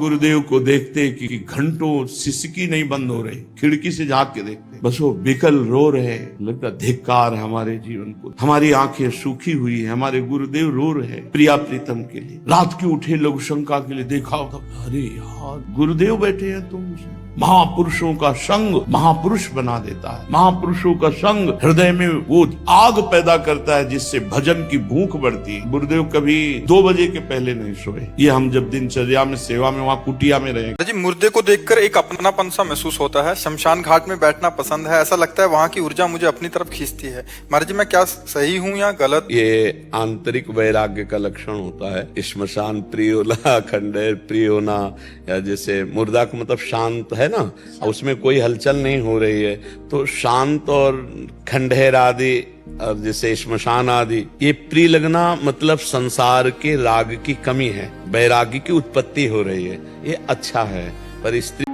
गुरुदेव को देखते कि घंटों सिसकी नहीं बंद हो रही, खिड़की से झांक के देखते, बस वो बिकल रो रहे। लगता धिक्कार है हमारे जीवन को, हमारी आंखें सूखी हुई है, हमारे गुरुदेव रो रहे प्रिया प्रीतम के लिए। रात के उठे लघु शंका के लिए देखा होगा, अरे यार गुरुदेव बैठे हैं तुम। महापुरुषों का संग महापुरुष बना देता है, महापुरुषों का संग हृदय में वो आग पैदा करता है जिससे भजन की भूख बढ़ती है। गुरुदेव कभी 2 बजे के पहले नहीं सोए। ये हम जब दिनचर्या में सेवा में वहाँ कुटिया में रहे जी, मुर्दे को देखकर एक अपनापन सा महसूस होता है। शमशान घाट में बैठना पसंद है, ऐसा लगता है वहाँ की ऊर्जा मुझे अपनी तरफ खींचती है। महाराज जी, मैं क्या सही हूँ या गलत? ये आंतरिक वैराग्य का लक्षण होता है। श्मशान प्रिय होना, खंडहर प्रिय होना, या जैसे मुर्दा का मतलब शांत है ना, उसमें कोई हलचल नहीं हो रही है, तो शांत और खंडहर आदि और जैसे श्मशान आदि ये प्रिय लगना मतलब संसार के राग की कमी है, वैराग्य की उत्पत्ति हो रही है, ये अच्छा है। पर स्त्री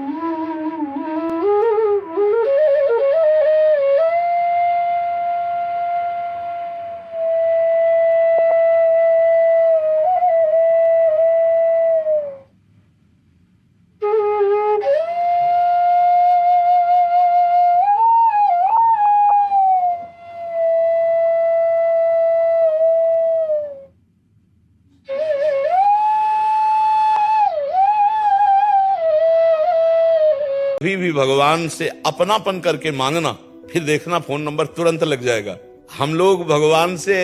भी भगवान से अपनापन करके मांगना, फिर देखना फोन नंबर तुरंत लग जाएगा। हम लोग भगवान से,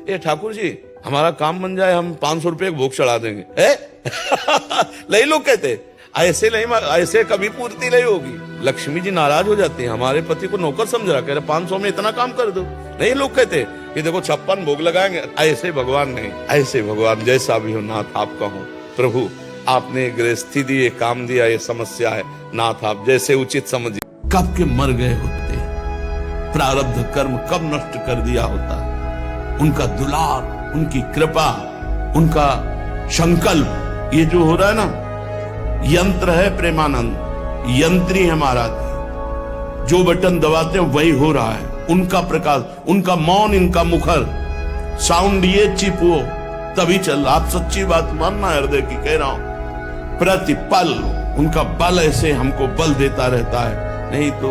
ए ठाकुर जी हमारा काम बन जाए, हम 500 रुपए भोग चढ़ा देंगे। नहीं, लोग कहते ऐसे नहीं, ऐसे कभी पूर्ति नहीं होगी। लक्ष्मी जी नाराज हो जाती है, हमारे पति को नौकर समझ रहा, कह रहे 500 में इतना काम कर दो। नहीं, लोग कहते कि देखो 56 भोग लगाएंगे। ऐसे भगवान नहीं, ऐसे भगवान जैसा भी हो नाथ आपका हो। प्रभु आपने गृहस्थी दी, ये काम दिया, ये समस्या है, नाथ आप जैसे उचित समझिए। कब के मर गए होते, प्रारब्ध कर्म कब नष्ट कर दिया होता, उनका दुलार, उनकी कृपा, उनका संकल्प, ये जो हो रहा है ना, यंत्र है प्रेमानंद, यंत्री है महाराज। जो बटन दबाते हैं वही हो रहा है। उनका प्रकाश, उनका मौन, इनका मुखर, साउंड ये चिप वो तभी चल। आप सच्ची बात मानना, हृदय की कह रहा हूं, प्रतिपल उनका बल ऐसे हमको बल देता रहता है। नहीं तो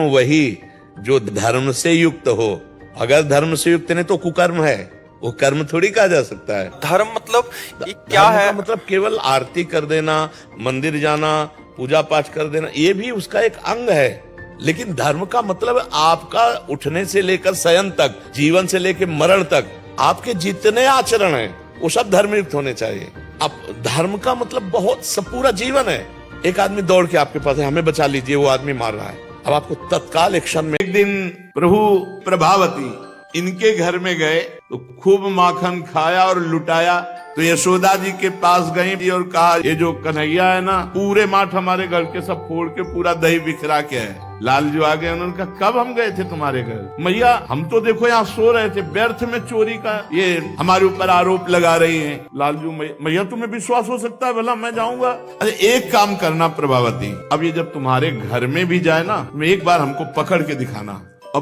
वही जो धर्म से युक्त हो, अगर धर्म से युक्त नहीं तो कुकर्म है, वो कर्म थोड़ी कहा जा सकता है। धर्म मतलब ये क्या है? मतलब केवल आरती कर देना, मंदिर जाना, पूजा पाठ कर देना, ये भी उसका एक अंग है। लेकिन धर्म का मतलब आपका उठने से लेकर शयन तक, जीवन से लेकर मरण तक आपके जितने आचरण हैं वो सब धर्मयुक्त होने चाहिए। अब धर्म का मतलब बहुत पूरा जीवन है। एक आदमी दौड़ के आपके पास है, हमें बचा लीजिए, वो आदमी मार रहा है, अब आपको तत्काल एक्शन में। एक दिन प्रभु प्रभावती इनके घर में गए तो खूब माखन खाया और लुटाया। तो यशोदा जी के पास गई और कहा, ये जो कन्हैया है ना, पूरे माठ हमारे घर के सब फोड़ के पूरा दही बिखरा के है। लालजू आ गए, उन्होंने कहा कब हम गए थे तुम्हारे घर? मैया हम तो देखो यहाँ सो रहे थे, व्यर्थ में चोरी का ये हमारे ऊपर आरोप लगा रही हैं। लालजू, मैया तुम्हें विश्वास हो सकता है भला मैं जाऊंगा? अरे एक काम करना प्रभावती, अब ये जब तुम्हारे घर में भी जाए ना, एक बार हमको पकड़ के दिखाना। और